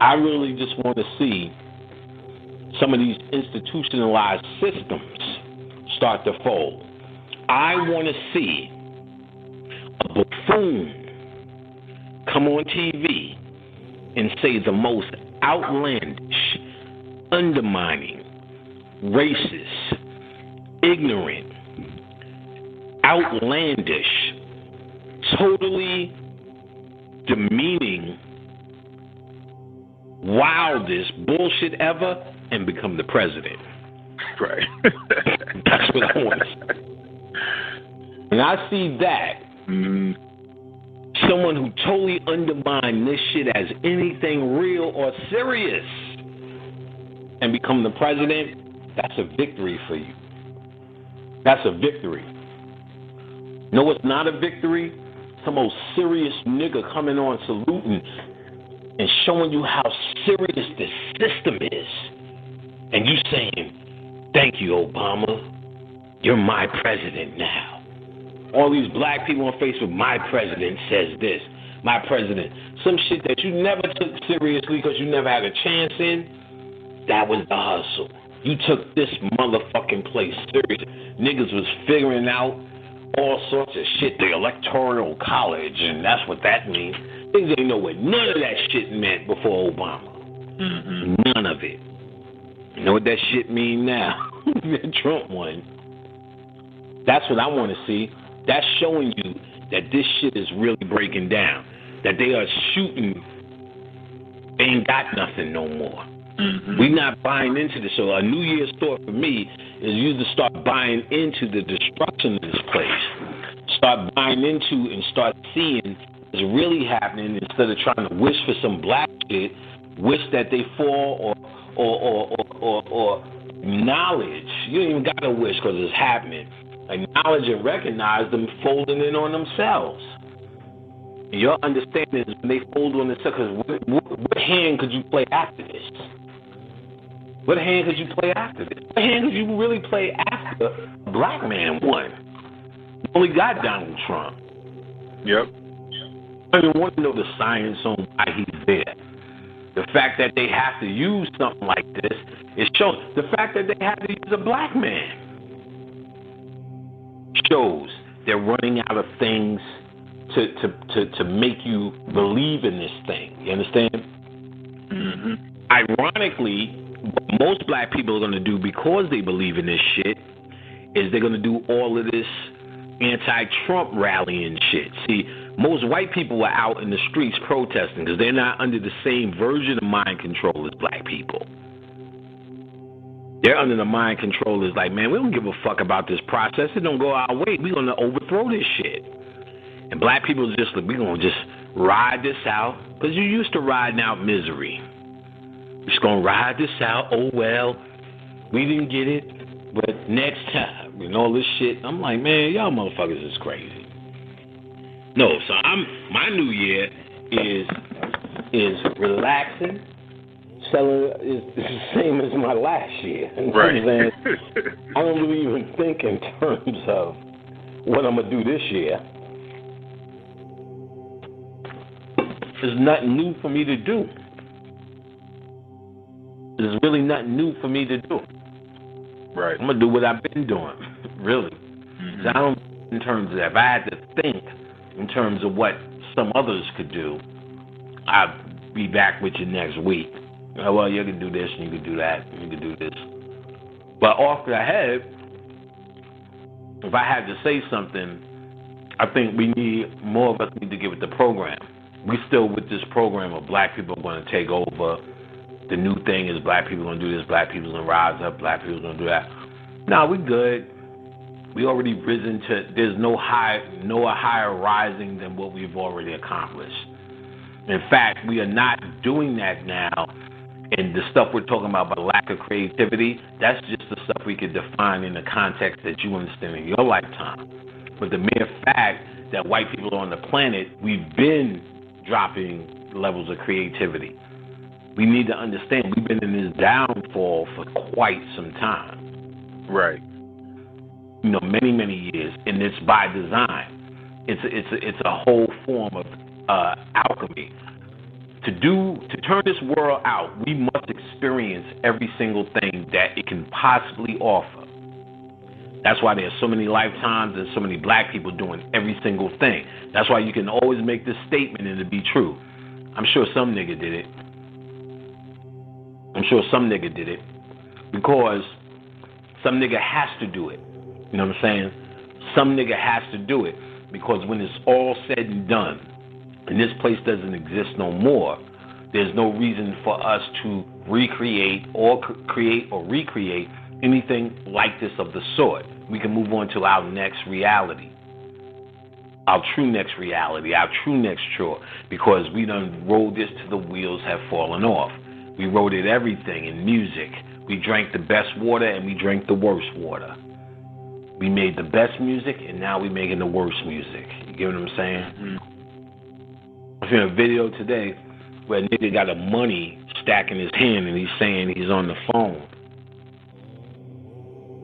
I really just want to see some of these institutionalized systems start to fold. I want to see a buffoon come on TV and say the most outlandish, undermining, racist, ignorant, outlandish, totally demeaning, wildest bullshit ever and become the president. Right. That's what I want to see. And I see that. Someone who totally undermined this shit as anything real or serious and become the president, that's a victory for you. That's a victory. No, it's not a victory. Some old serious nigga coming on saluting and showing you how serious the system is. And you saying, thank you, Obama. You're my president now. All these black people on Facebook, my president says this. My president. Some shit that you never took seriously because you never had a chance in. That was the hustle. You took this motherfucking place serious. Niggas was figuring out all sorts of shit, the electoral college, and that's what that means. Niggas ain't know what none of that shit meant before Obama. None of it. You know what that shit mean now? The Trump one. That's what I want to see. That's showing you that this shit is really breaking down. That they are shooting, they ain't got nothing no more. We not buying into this. So a New Year's thought for me is you to start buying into the destruction of this place. Start buying into and start seeing what's really happening instead of trying to wish for some black shit, wish that they fall or knowledge. You don't even got to wish because it's happening. Acknowledge and recognize them folding in on themselves. And your understanding is when they fold on themselves, because what hand could you play after this? What hand could you play after this? What hand could you really play after a black man won? You only got Donald Trump. Yep. I don't even want to know the science on why he's there. The fact that they have to use something like this is shows. The fact that they have to use a black man shows they're running out of things to make you believe in this thing. You understand? Ironically, what most black people are going to do because they believe in this shit is they're going to do all of this anti-Trump rallying shit. See, most white people were out in the streets protesting because they're not under the same version of mind control as black people. They're under the mind control is like, man, we don't give a fuck about this process. It don't go our way. We're going to overthrow this shit. And black people are just like, we're going to just ride this out because you're used to riding out misery. We're just going to ride this out. Oh, well, we didn't get it, but next time, and all this shit. I'm like, man, y'all motherfuckers is crazy. No, so my new year is relaxing. Selling is the same as my last year. Right. I don't really even think in terms of what I'm going to do this year. There's nothing new for me to do. There's really nothing new for me to do. Right. I'm going to do what I've been doing, really. So I don't, in terms of that, if I had to think in terms of what some others could do, I'll be back with you next week. Well, you can do this and you can do that and you can do this. But off the head, if I had to say something, I think more of us need to give it the program. We still with this program of black people are going to take over. The new thing is black people are going to do this, black people are going to rise up, black people are going to do that. No, we good. We already risen to, there's no higher rising than what we've already accomplished. In fact, we are not doing that now. And the stuff we're talking about lack of creativity, that's just the stuff we could define in the context that you understand in your lifetime. But the mere fact that white people are on the planet, we've been dropping levels of creativity. We need to understand we've been in this downfall for quite some time. Right. You know, many, many years, and it's by design. It's a whole form of alchemy. To turn this world out, we must experience every single thing that it can possibly offer. That's why there's so many lifetimes and so many black people doing every single thing. That's why you can always make this statement and it be true. I'm sure some nigga did it. Because some nigga has to do it. You know what I'm saying? Some nigga has to do it. Because when it's all said and done, and this place doesn't exist no more, there's no reason for us to recreate or create or recreate anything like this of the sort. We can move on to our next reality. Our true next reality, our true next chore, because we done rolled this till the wheels have fallen off. We wrote it everything in music. We drank the best water and we drank the worst water. We made the best music and now we're making the worst music. You get what I'm saying? Mm-hmm. I seen a video today where a nigga got a money stack in his hand and he's saying he's on the phone.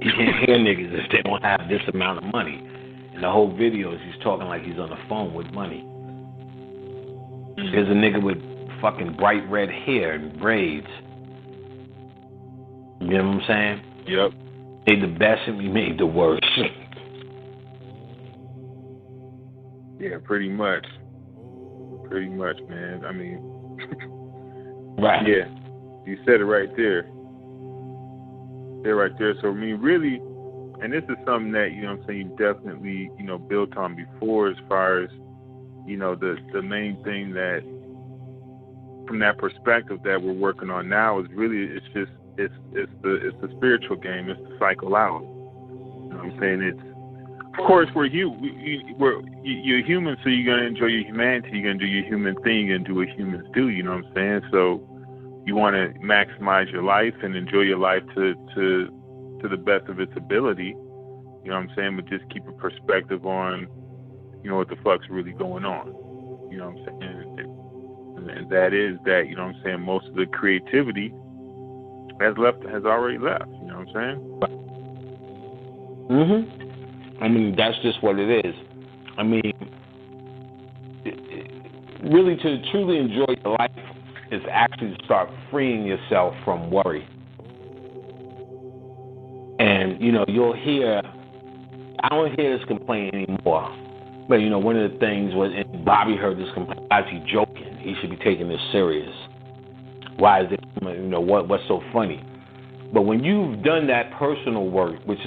You can't hear niggas if they don't have this amount of money. And the whole video is he's talking like he's on the phone with money. There's a nigga with fucking bright red hair and braids. You know what I'm saying? Yep. Made the best and we made the worst. Yeah, pretty much. Pretty much, man. I mean, right. Yeah, you said it right there. So, I mean, really, and this is something that, you know what I'm saying, you definitely, you know, built on before as far as, you know, the main thing that, from that perspective that we're working on now is really, it's the spiritual game, it's the psychology. You know what I'm saying? It's, of course, you're human, so you're gonna enjoy your humanity, you're gonna do your human thing, and do what humans do. You know what I'm saying? So you want to maximize your life and enjoy your life to the best of its ability. You know what I'm saying? But just keep a perspective on, you know, what the fuck's really going on. You know what I'm saying? And that is that, you know what I'm saying, most of the creativity has already left. You know what I'm saying? Mm-hmm. I mean, that's just what it is. I mean, really to truly enjoy your life is actually to start freeing yourself from worry. And, you know, you'll hear, I don't hear this complaint anymore. But, you know, one of the things was, and Bobby heard this complaint, why is he joking? He should be taking this serious. Why is it, you know, what's so funny? But when you've done that personal work, which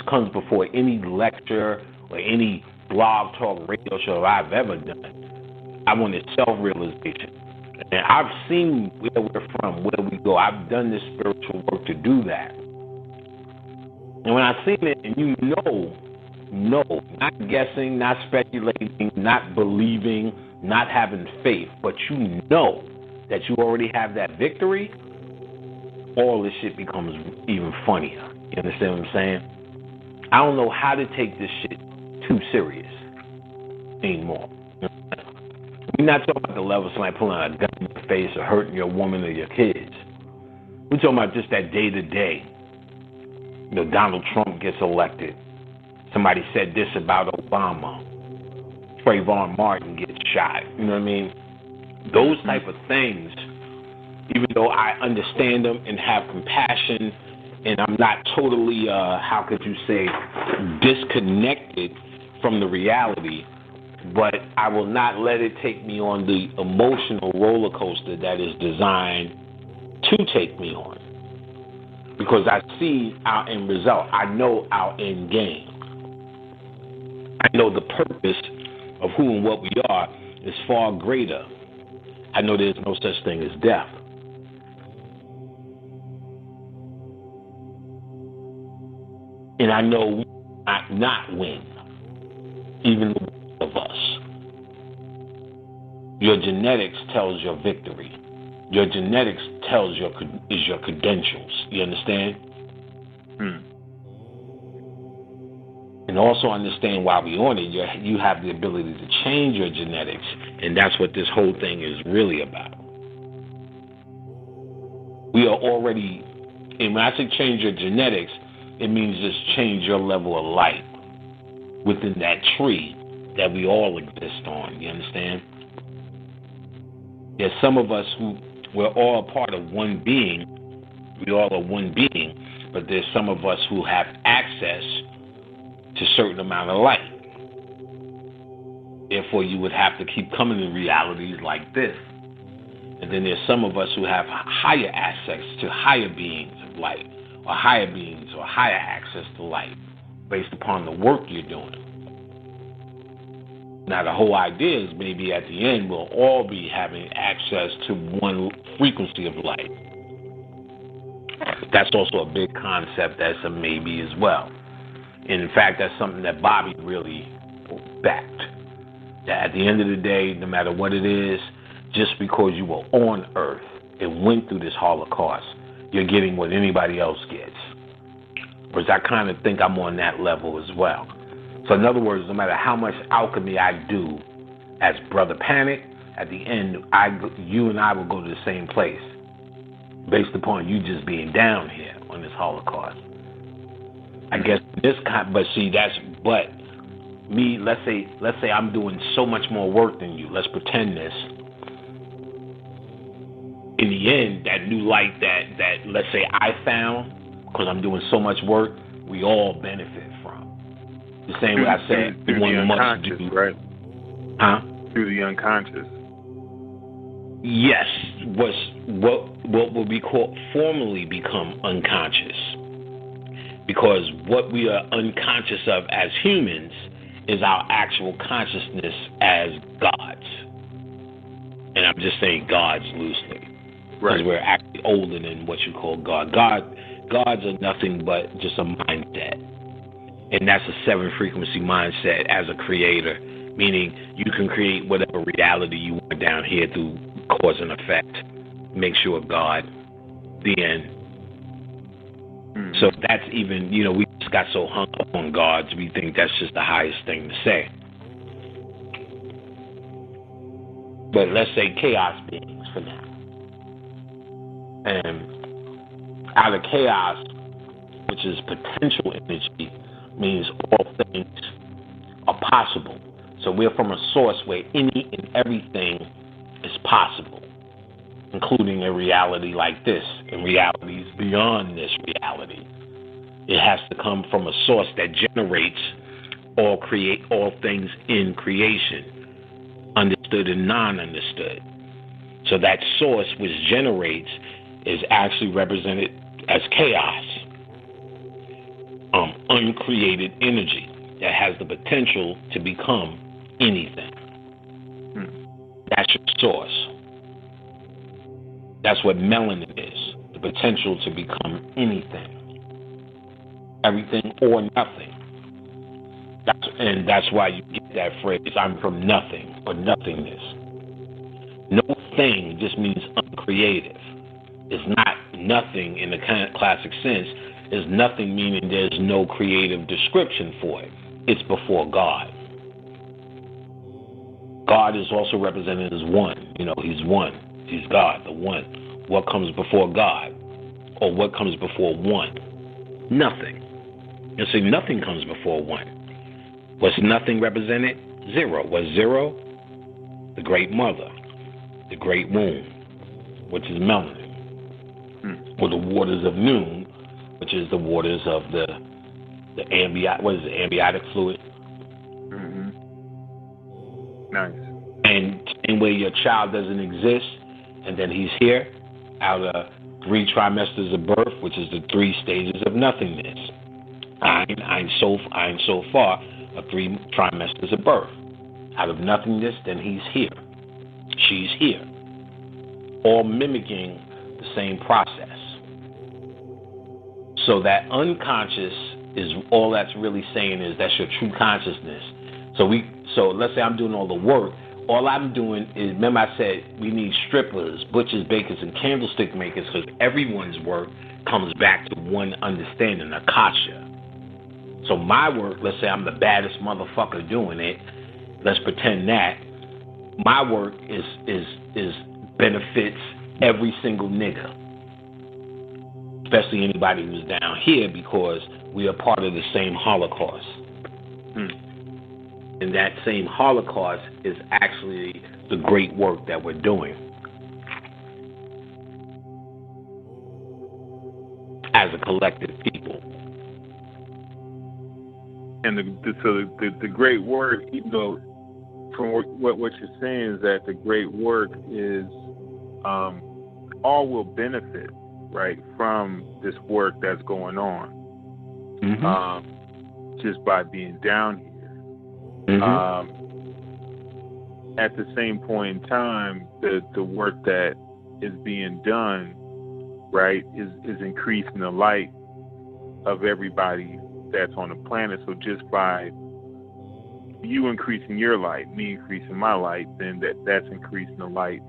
comes before any lecture or any blog talk radio show I've ever done, I wanted self-realization. And I've seen where we're from, where we go. I've done this spiritual work to do that. And when I seen it, and you know, not guessing, not speculating, not believing, not having faith, but you know that you already have that victory, all this shit becomes even funnier. You understand what I'm saying? I don't know how to take this shit too serious anymore. We're not talking about the level of somebody pulling a gun in your face or hurting your woman or your kids. We're talking about just that day-to-day. You know, Donald Trump gets elected. Somebody said this about Obama. Trayvon Martin gets shot. You know what I mean? Those type of things, even though I understand them and have compassion, and I'm not totally, how could you say, disconnected from the reality, but I will not let it take me on the emotional roller coaster that is designed to take me on. Because I see our end result. I know our end game. I know the purpose of who and what we are is far greater. I know there's no such thing as death. And I know we not win, even the one of us. Your genetics tells your victory. Your genetics tells your credentials. You understand? And also understand while we're on it, you have the ability to change your genetics, and that's what this whole thing is really about. We are already, and when I say change your genetics, it means just change your level of light within that tree that we all exist on. You understand? There's some of us who, we're all a part of one being. We all are one being, but there's some of us who have access to a certain amount of light. Therefore, you would have to keep coming in realities like this. And then there's some of us who have higher access to higher beings of light, or higher beings, or higher access to light, based upon the work you're doing. Now, the whole idea is maybe at the end we'll all be having access to one frequency of light. That's also a big concept that's a maybe as well. And in fact, that's something that Bobby really backed. That at the end of the day, no matter what it is, just because you were on Earth and went through this Holocaust, you're getting what anybody else gets. Whereas I kind of think I'm on that level as well. So in other words, no matter how much alchemy I do as Brother Panic, at the end, you and I will go to the same place based upon you just being down here on this Holocaust. I guess this kind, but see, but me, let's say I'm doing so much more work than you. Let's pretend this. In the end, that new light that let's say I found, because I'm doing so much work, we all benefit from. The same way I said, through the unconscious, right? Huh? Through the unconscious. Yes, what will be called formally become unconscious, because what we are unconscious of as humans is our actual consciousness as gods, and I'm just saying gods loosely, because we're actually older than what you call God. Gods are nothing but just a mindset. And that's a 7-frequency mindset as a creator, meaning you can create whatever reality you want down here through cause and effect. Make sure God, the end. So that's even, we just got so hung up on gods, we think that's just the highest thing to say. But let's say chaos beings for now. And out of chaos, which is potential energy, means all things are possible. So we're from a source where any and everything is possible, including a reality like this and realities beyond this reality. It has to come from a source that generates create all things in creation, understood and non-understood. So that source which generates is actually represented as chaos. Uncreated energy that has the potential to become anything. That's your source. That's what melanin is, the potential to become anything. Everything or nothing. That's why you get that phrase, I'm from nothing or nothingness. No thing just means uncreative. It's not nothing in the classic sense. Is nothing meaning there's no creative description for it. It's before God. God is also represented as one. He's one. He's God, the one. What comes before God? Or what comes before one? Nothing. You see, nothing comes before one. What's nothing represented? Zero. What's zero? The great mother, the great womb, which is melanin, or the waters of noon, which is the waters of the amniotic fluid. Nice. And in where your child doesn't exist, and then he's here out of 3 trimesters of birth, which is the 3 stages of nothingness. I'm so far of 3 trimesters of birth. Out of nothingness, then he's here. She's here. All mimicking the same process. So that unconscious is all that's really saying is that's your true consciousness. So let's say I'm doing all the work. All I'm doing is, remember I said we need strippers, butchers, bakers, and candlestick makers, because everyone's work comes back to one understanding, Akasha. So my work, let's say I'm the baddest motherfucker doing it. Let's pretend that my work is benefits every single nigga, especially anybody who's down here, because we are part of the same Holocaust. And that same Holocaust is actually the great work that we're doing. as a collective people. And the great work, even though from what you're saying is that the great work is all will benefit, right, from this work that's going on, just by being down here. At the same point in time, the work that is being done, right, is increasing the light of everybody that's on the planet. So just by you increasing your light, me increasing my light, then that's increasing the light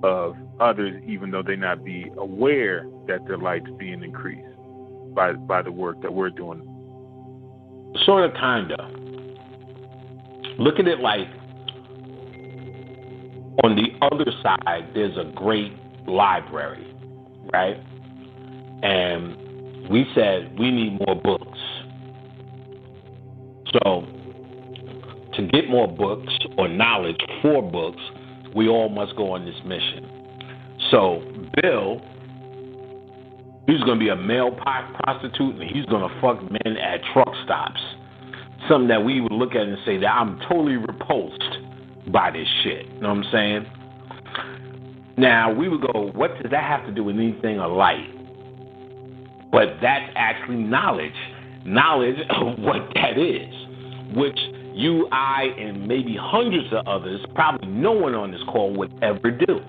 of others, even though they not be aware that their light's being increased by the work that we're doing. Sort of, kinda. Look at it like on the other side, there's a great library, right? And we said we need more books. So to get more books or knowledge for books, we all must go on this mission. So Bill, he's going to be a male prostitute, and he's going to fuck men at truck stops. Something that we would look at and say that I'm totally repulsed by this shit. You know what I'm saying? Now, we would go, what does that have to do with anything or light? But that's actually knowledge. Knowledge of what that is, which you, I, and maybe hundreds of others, probably no one on this call would ever do.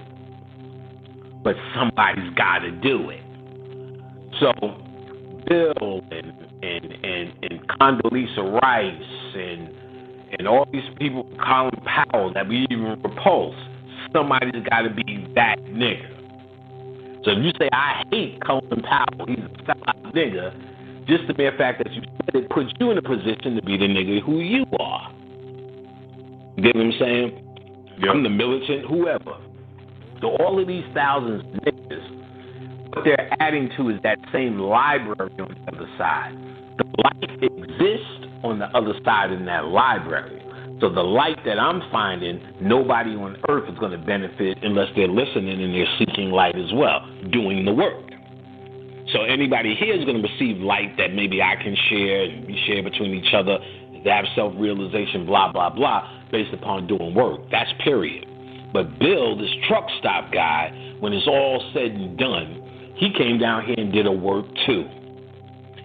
But somebody's got to do it. So Bill and Condoleezza Rice and all these people, Colin Powell, that we even repulse, somebody's got to be that nigga. So if you say, I hate Colin Powell, he's a sellout nigga, just the mere fact that you said it puts you in a position to be the nigga who you are. You get what I'm saying? Yep. I'm the militant, whoever. So all of these thousands of niggas, what they're adding to is that same library on the other side. The light exists on the other side in that library. So the light that I'm finding, nobody on earth is going to benefit unless they're listening and they're seeking light as well, doing the work. So anybody here is going to receive light that maybe I can share and we share between each other, to have self-realization, blah, blah, blah, based upon doing work. That's period. But Bill, this truck stop guy, when it's all said and done, he came down here and did a work too.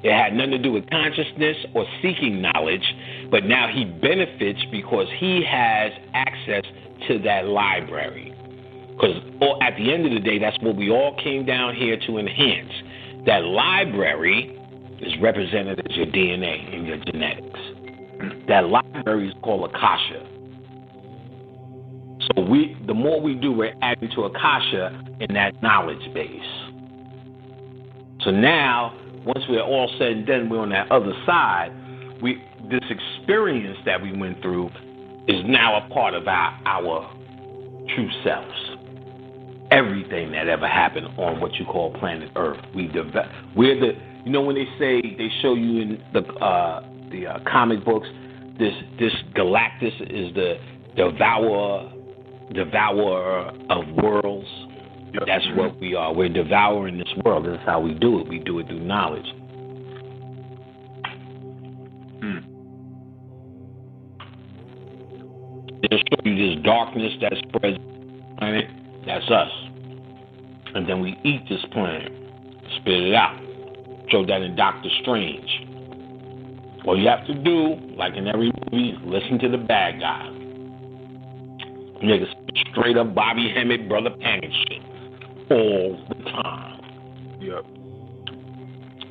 It had nothing to do with consciousness or seeking knowledge, but now he benefits because he has access to that library. Because at the end of the day, that's what we all came down here to enhance. That library is represented as your DNA and your genetics. That library is called Akasha. So the more we do, we're adding to Akasha in that knowledge base. So now, once we're all said and done, we're on that other side. This experience that we went through is now a part of our true selves. Everything that ever happened on what you call planet Earth, we're the. You know when they say they show you in the comic books, this Galactus is the devourer of worlds. That's what we are. We're devouring this world. That's how we do it. We do it through knowledge. They'll show you this darkness that spreads on the planet. That's us. And then we eat this planet, spit it out. Show that in Doctor Strange. All you have to do, like in every movie, listen to the bad guy. Niggas straight up Bobby Hemmett, Brother Panic shit. All the time. Yep.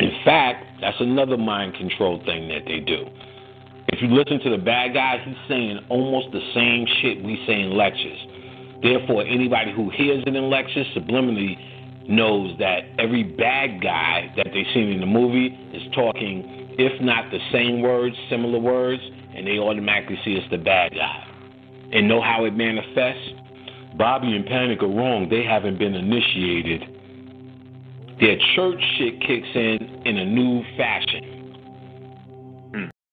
In fact, that's another mind control thing that they do. If you listen to the bad guy, he's saying almost the same shit we say in lectures. Therefore, anybody who hears it in lectures subliminally knows that every bad guy that they've seen in the movie is talking, if not the same words, similar words, and they automatically see it's the bad guy. And know how it manifests? Bobby and Panic are wrong. They haven't been initiated. Their church shit kicks in a new fashion.